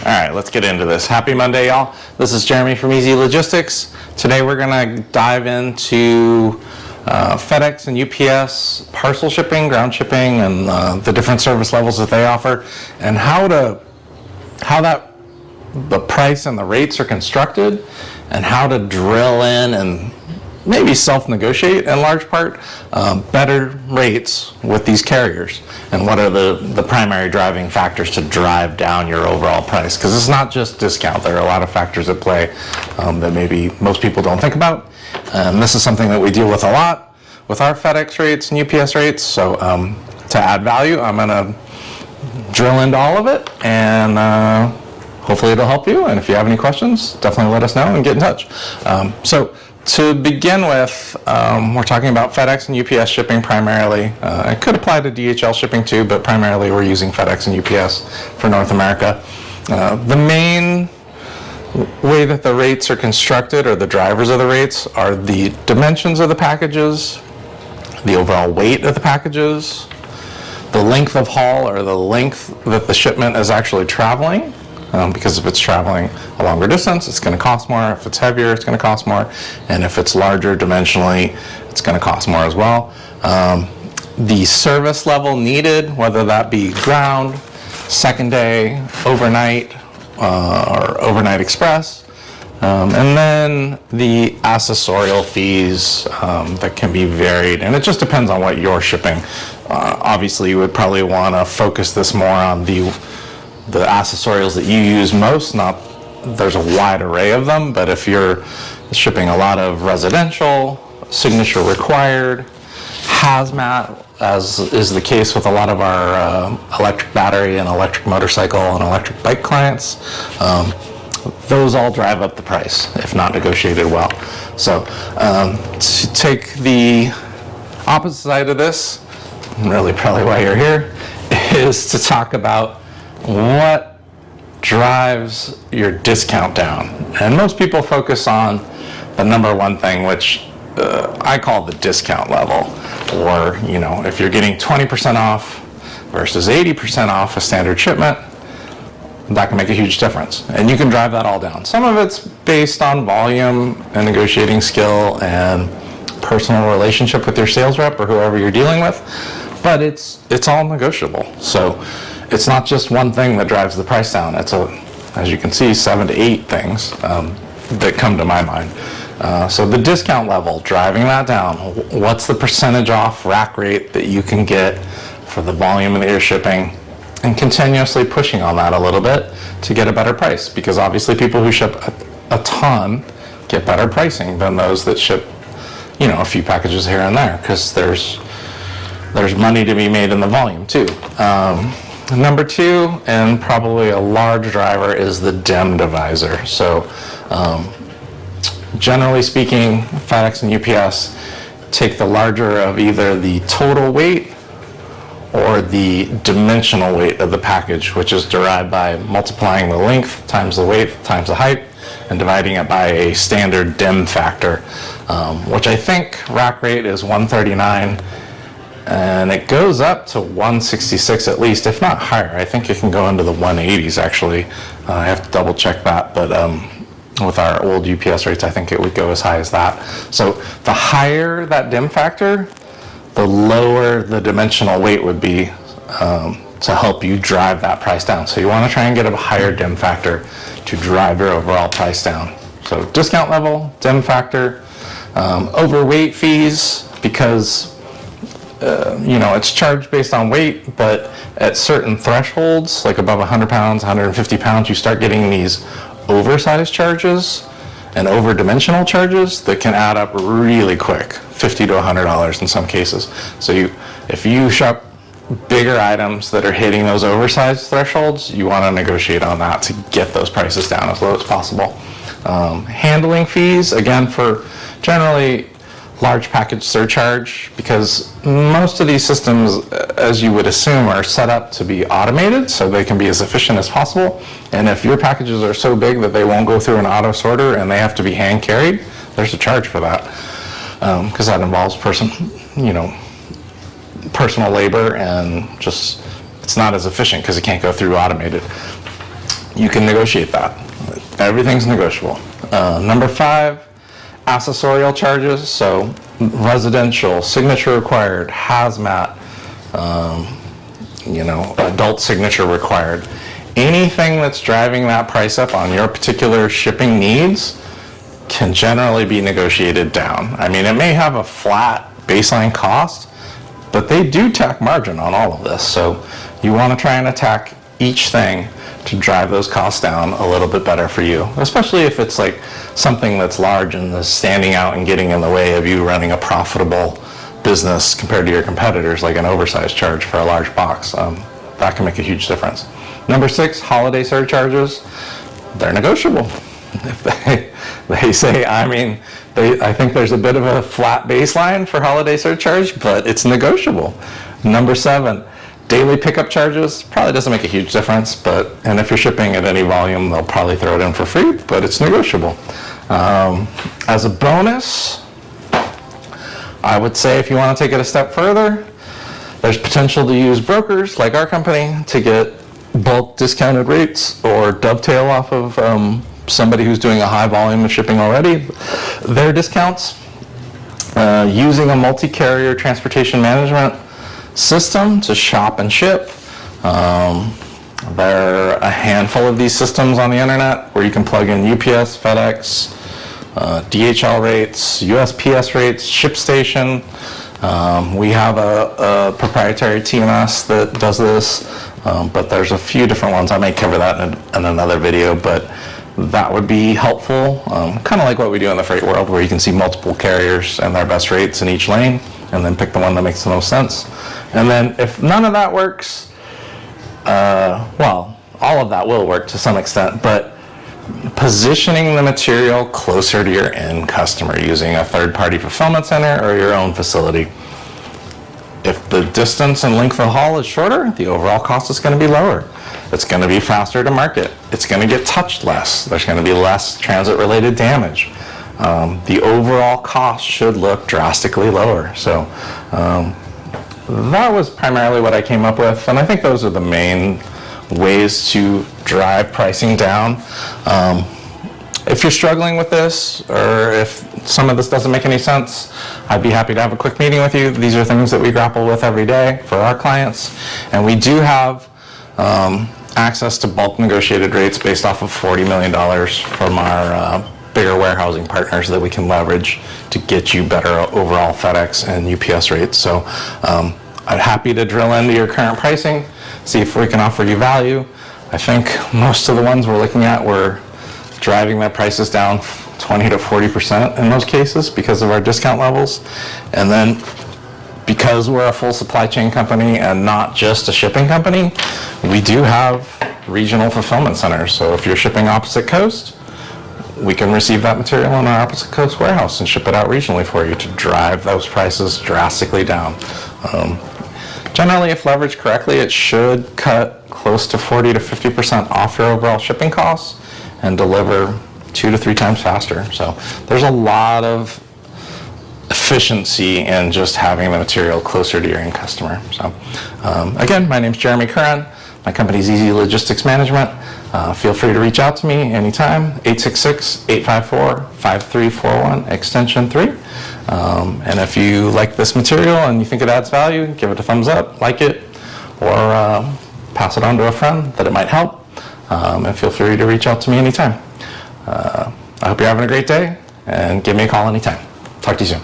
All right, let's get into this. Happy Monday, y'all. This is Jeremy from Easy Logistics. Today we're going to dive into Fedex and UPS parcel shipping, ground shipping, and the different service levels that they offer, and how the price and the rates are constructed, and how to drill in and maybe self-negotiate in large part better rates with these carriers, and what are the primary driving factors to drive down your overall price, because it's not just discount. There are a lot of factors at play that maybe most people don't think about, and this is something that we deal with a lot with our FedEx rates and UPS rates. So to add value, I'm going to drill into all of it, and hopefully it'll help you. And if you have any questions, definitely let us know and get in touch. So to begin with, we're talking about FedEx and UPS shipping primarily. It could apply to DHL shipping too, but primarily we're using FedEx and UPS for North America. The main way that the rates are constructed, or the drivers of the rates, are the dimensions of the packages, the overall weight of the packages, the length of haul, or the length that the shipment is actually traveling. Because if it's traveling a longer distance, it's going to cost more. If it's heavier, it's going to cost more. And if it's larger dimensionally, it's going to cost more as well. The service level needed, whether that be ground, second day, overnight, or overnight express. And then the accessorial fees that can be varied. And it just depends on what you're shipping. Obviously, you would probably want to focus this more on the accessorials that you use most. There's a wide array of them, but if you're shipping a lot of residential, signature required, hazmat, as is the case with a lot of our electric battery and electric motorcycle and electric bike clients, those all drive up the price if not negotiated well. So to take the opposite side of this, really probably why you're here, is to talk about what drives your discount down. And most people focus on the number one thing, which I call the discount level. Or, if you're getting 20% off versus 80% off a standard shipment, that can make a huge difference. And you can drive that all down. Some of it's based on volume and negotiating skill and personal relationship with your sales rep or whoever you're dealing with, but it's all negotiable. So it's not just one thing that drives the price down. It's, as you can see, 7 to 8 things that come to my mind. So the discount level, driving that down. What's the percentage off rack rate that you can get for the volume that you're shipping, and continuously pushing on that a little bit to get a better price, because obviously people who ship a ton get better pricing than those that ship, a few packages here and there, because there's money to be made in the volume too. Number two, and probably a large driver, is the DIM divisor. So generally speaking, FedEx and UPS take the larger of either the total weight or the dimensional weight of the package, which is derived by multiplying the length times the weight times the height and dividing it by a standard DIM factor, which I think rack rate is 139. And it goes up to 166 at least, if not higher. I think it can go into the 180s actually. I have to double check that, but with our old UPS rates, I think it would go as high as that. So the higher that DIM factor, the lower the dimensional weight would be to help you drive that price down. So you want to try and get a higher DIM factor to drive your overall price down. So discount level, DIM factor, overweight fees, because it's charged based on weight, but at certain thresholds, like above 100 pounds, 150 pounds, you start getting these oversized charges and over-dimensional charges that can add up really quick, $50 to $100 in some cases. So if you shop bigger items that are hitting those oversized thresholds, you want to negotiate on that to get those prices down as low as possible. Handling fees, again, for generally large package surcharge, because most of these systems, as you would assume, are set up to be automated so they can be as efficient as possible. And if your packages are so big that they won't go through an auto sorter and they have to be hand carried, there's a charge for that, because that involves personal labor, and just it's not as efficient because it can't go through automated. you can negotiate that. Everything's negotiable. Number 5, accessorial charges. So residential, signature required, hazmat, adult signature required. Anything that's driving that price up on your particular shipping needs can generally be negotiated down. I mean, it may have a flat baseline cost, but they do tack margin on all of this. So you want to try and attack each thing to drive those costs down a little bit better for you, especially if it's like something that's large and is standing out and getting in the way of you running a profitable business compared to your competitors, like an oversized charge for a large box. That can make a huge difference. Number 6, holiday surcharges. They're negotiable. They say, I think there's a bit of a flat baseline for holiday surcharge, but it's negotiable. Number 7, daily pickup charges. Probably doesn't make a huge difference, and if you're shipping at any volume, they'll probably throw it in for free, but it's negotiable. As a bonus, I would say if you want to take it a step further, there's potential to use brokers like our company to get bulk discounted rates or dovetail off of somebody who's doing a high volume of shipping already, their discounts. Using a multi-carrier transportation management system to shop and ship. There are a handful of these systems on the internet where you can plug in UPS, Fedex, DHL rates, USPS rates, ShipStation. We have a proprietary TMS that does this, but there's a few different ones. I may cover that in another video, but that would be helpful. Kind of like what we do in the freight world, where you can see multiple carriers and their best rates in each lane, and then pick the one that makes the most sense. And then if none of that works, well, all of that will work to some extent, but positioning the material closer to your end customer using a third-party fulfillment center or your own facility. If the distance and length of haul is shorter, the overall cost is going to be lower. It's going to be faster to market. It's going to get touched less. There's going to be less transit-related damage. The overall cost should look drastically lower. So that was primarily what I came up with, and I think those are the main ways to drive pricing down. If you're struggling with this, or if some of this doesn't make any sense, I'd be happy to have a quick meeting with you. These are things that we grapple with every day for our clients, and we do have access to bulk negotiated rates based off of $40 million from our bigger warehousing partners that we can leverage to get you better overall FedEx and UPS rates. So I'm happy to drill into your current pricing, see if we can offer you value. I think most of the ones we're looking at were driving their prices down 20 to 40% in most cases because of our discount levels. And then because we're a full supply chain company and not just a shipping company, we do have regional fulfillment centers. So if you're shipping opposite coast, we can receive that material in our opposite coast warehouse and ship it out regionally for you to drive those prices drastically down. Generally, if leveraged correctly, it should cut close to 40 to 50% off your overall shipping costs and deliver 2 to 3 times faster. So there's a lot of efficiency in just having the material closer to your end customer. So again, my name's Jeremy Curran. My company's Easy Logistics Management. Feel free to reach out to me anytime, 866-854-5341, extension 3. And if you like this material and you think it adds value, give it a thumbs up, like it, or pass it on to a friend that it might help. And feel free to reach out to me anytime. I hope you're having a great day, and give me a call anytime. Talk to you soon.